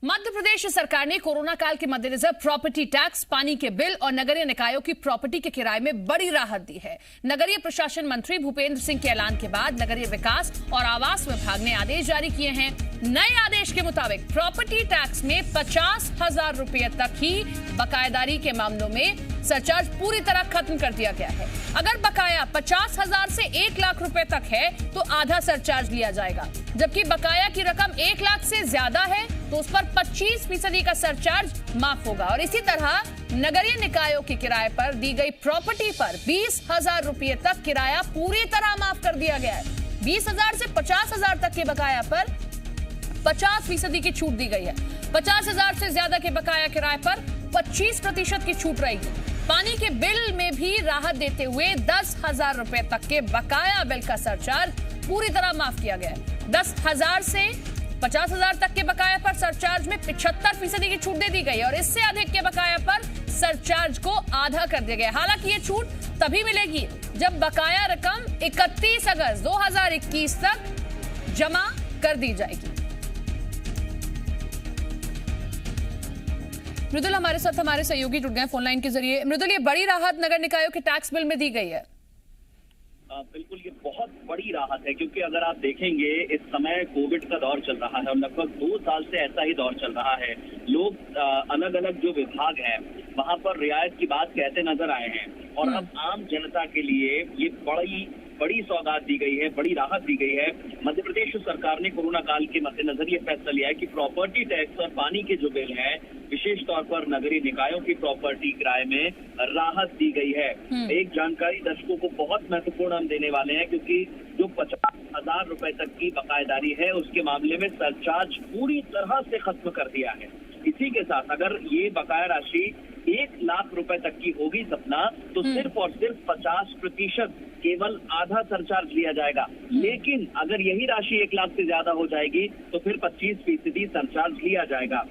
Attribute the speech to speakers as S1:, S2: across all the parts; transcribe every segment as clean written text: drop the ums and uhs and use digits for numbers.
S1: मध्य प्रदेश सरकार ने कोरोना काल के मद्देनजर प्रॉपर्टी टैक्स, पानी के बिल और नगरीय निकायों की प्रॉपर्टी के किराए में बड़ी राहत दी है। नगरीय प्रशासन मंत्री भूपेंद्र सिंह के ऐलान के बाद नगरीय विकास और आवास विभाग ने आदेश जारी किए हैं। नए आदेश के मुताबिक प्रॉपर्टी टैक्स में 50,000 रुपए तक ही बकायेदारी के मामलों में सरचार्ज पूरी तरह खत्म कर दिया गया है। अगर बकाया 50,000 से 1 लाख रुपए तक है तो आधा सरचार्ज लिया जाएगा, जबकि बकाया की रकम 1 लाख से ज्यादा है तो उस पर 25% का सरचार्ज माफ होगा। और इसी तरह नगरीय निकायों के किराए पर दी गई प्रॉपर्टी पर 20,000 रुपए तक किराया पूरी तरह माफ कर दिया गया है। 20,000 से 50,000 तक के बकाया पर 50% की छूट दी गई है। 50,000 से ज्यादा के बकाया किराए पर 25% की छूट रहेगी। पानी के बिल में भी राहत देते हुए 10,000 रुपए तक के बकाया बिल का सरचार्ज पूरी तरह माफ किया गया है। 10,000 से 50,000 तक के बकाया पर सरचार्ज में 75% की छूट दे दी गई और इससे अधिक के बकाया पर सरचार्ज को आधा कर दिया गया। हालांकि ये छूट तभी मिलेगी जब बकाया रकम 31 अगस्त 2021 तक जमा कर दी जाएगी। मृदुल हमारे साथ हमारे सहयोगी जुड़ गए फोन लाइन के जरिए। मृदुल, ये बड़ी राहत नगर निकायों के टैक्स बिल में दी गई है।
S2: बिल्कुल, ये बहुत बड़ी राहत है क्योंकि अगर आप देखेंगे इस समय कोविड का दौर चल रहा है और लगभग 2 साल से ऐसा ही दौर चल रहा है। लोग अलग अलग जो विभाग हैं वहां पर रियायत की बात कहते नजर आए हैं और अब आम जनता के लिए ये बड़ी सौगात दी गई है, बड़ी राहत दी गई है। मध्य प्रदेश सरकार ने कोरोना काल के मद्देनजर ये फैसला लिया है कि प्रॉपर्टी टैक्स और पानी के जो बिल हैं, विशेष तौर पर नगरीय निकायों की प्रॉपर्टी किराए में राहत दी गई है। एक जानकारी दर्शकों को बहुत महत्वपूर्ण हम देने वाले हैं क्योंकि जो 50,000 रुपए तक की बकायेदारी है उसके मामले में सरचार्ज पूरी तरह से खत्म कर दिया है। इसी के साथ अगर ये बकाया राशि 1 लाख रुपए तक की होगी सपना, तो सिर्फ और सिर्फ 50% केवल आधा सरचार्ज लिया जाएगा। लेकिन अगर यही राशि 1 लाख से ज्यादा हो जाएगी तो फिर 25% सरचार्ज लिया जाएगा।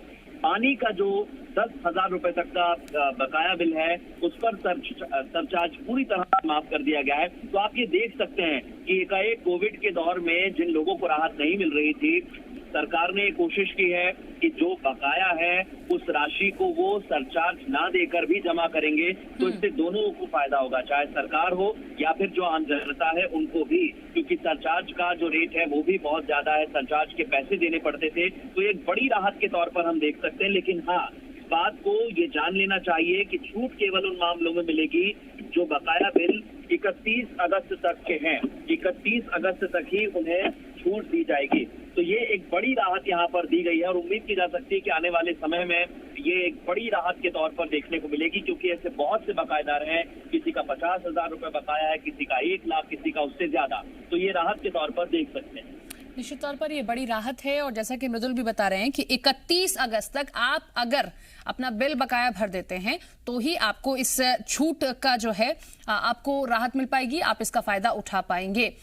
S2: पानी का जो 10,000 रुपए तक का बकाया बिल है उस पर सरचार्ज पूरी तरह माफ कर दिया गया है। तो आप ये देख सकते हैं कि एकाएक कोविड के दौर में जिन लोगों को राहत नहीं मिल रही थी, सरकार ने कोशिश की है कि जो बकाया है उस राशि को वो सरचार्ज ना देकर भी जमा करेंगे तो इससे दोनों को फायदा होगा, चाहे सरकार हो या फिर जो आम जनता है उनको भी, क्योंकि सरचार्ज का जो रेट है वो भी बहुत ज्यादा है, सरचार्ज के पैसे देने पड़ते थे। तो एक बड़ी राहत के तौर पर हम देख सकते हैं। लेकिन हाँ, इस बात को ये जान लेना चाहिए कि छूट केवल उन मामलों में मिलेगी जो बकाया बिल 31 अगस्त तक के हैं। 31 अगस्त तक ही उन्हें छूट दी जाएगी। तो ये एक बड़ी राहत यहाँ पर दी गई है और उम्मीद की जा सकती है कि आने वाले समय में ये एक बड़ी राहत के तौर पर देखने को मिलेगी, क्योंकि ऐसे बहुत से बकायेदार हैं, किसी का 50,000 रुपए बकाया है, किसी का 1 लाख, किसी का उससे ज्यादा। तो ये राहत के तौर पर देख सकते हैं।
S1: निश्चित तौर पर ये बड़ी राहत है और जैसा कि मृदुल भी बता रहे हैं कि 31 अगस्त तक आप अगर अपना बिल बकाया भर देते हैं तो ही आपको इस छूट का जो है आपको राहत मिल पाएगी, आप इसका फायदा उठा पाएंगे।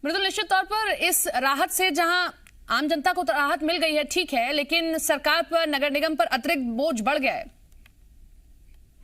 S1: मृदुल, निश्चित तौर पर इस राहत से जहां आम जनता को तो राहत मिल गई है, ठीक है, लेकिन सरकार पर, नगर निगम पर अतिरिक्त बोझ बढ़ गया है।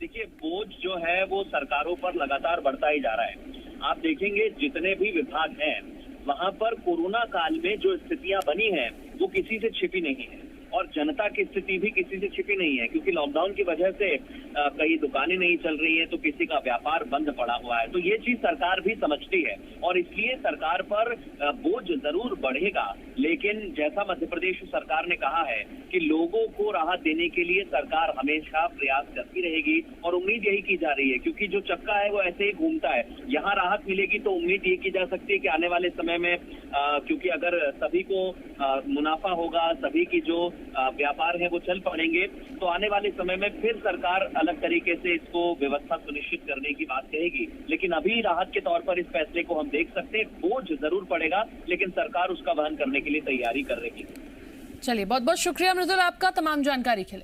S2: देखिए, बोझ जो है वो सरकारों पर लगातार बढ़ता ही जा रहा है। आप देखेंगे जितने भी विभाग हैं वहां पर कोरोना काल में जो स्थितियां बनी हैं वो किसी से छिपी नहीं है और जनता की स्थिति भी किसी से छिपी नहीं है, क्योंकि लॉकडाउन की वजह से कई दुकानें नहीं चल रही है तो किसी का व्यापार बंद पड़ा हुआ है। तो ये चीज सरकार भी समझती है और इसलिए सरकार पर बोझ जरूर बढ़ेगा। लेकिन जैसा मध्य प्रदेश सरकार ने कहा है कि लोगों को राहत देने के लिए सरकार हमेशा प्रयास करती रहेगी और उम्मीद यही की जा रही है, क्योंकि जो चक्का है वो ऐसे ही घूमता है। यहाँ राहत मिलेगी तो उम्मीद ये की जा सकती है कि आने वाले समय में क्योंकि अगर सभी को मुनाफा होगा, सभी की जो व्यापार है वो चल पड़ेंगे, तो आने वाले समय में फिर सरकार अलग तरीके से इसको व्यवस्था सुनिश्चित करने की बात कहेगी। लेकिन अभी राहत के तौर पर इस फैसले को हम देख सकते हैं, बोझ जरूर पड़ेगा लेकिन सरकार उसका वहन करने के लिए तैयारी कर रही है।
S1: चलिए, बहुत बहुत शुक्रिया मृदुल आपका तमाम जानकारी के लिए।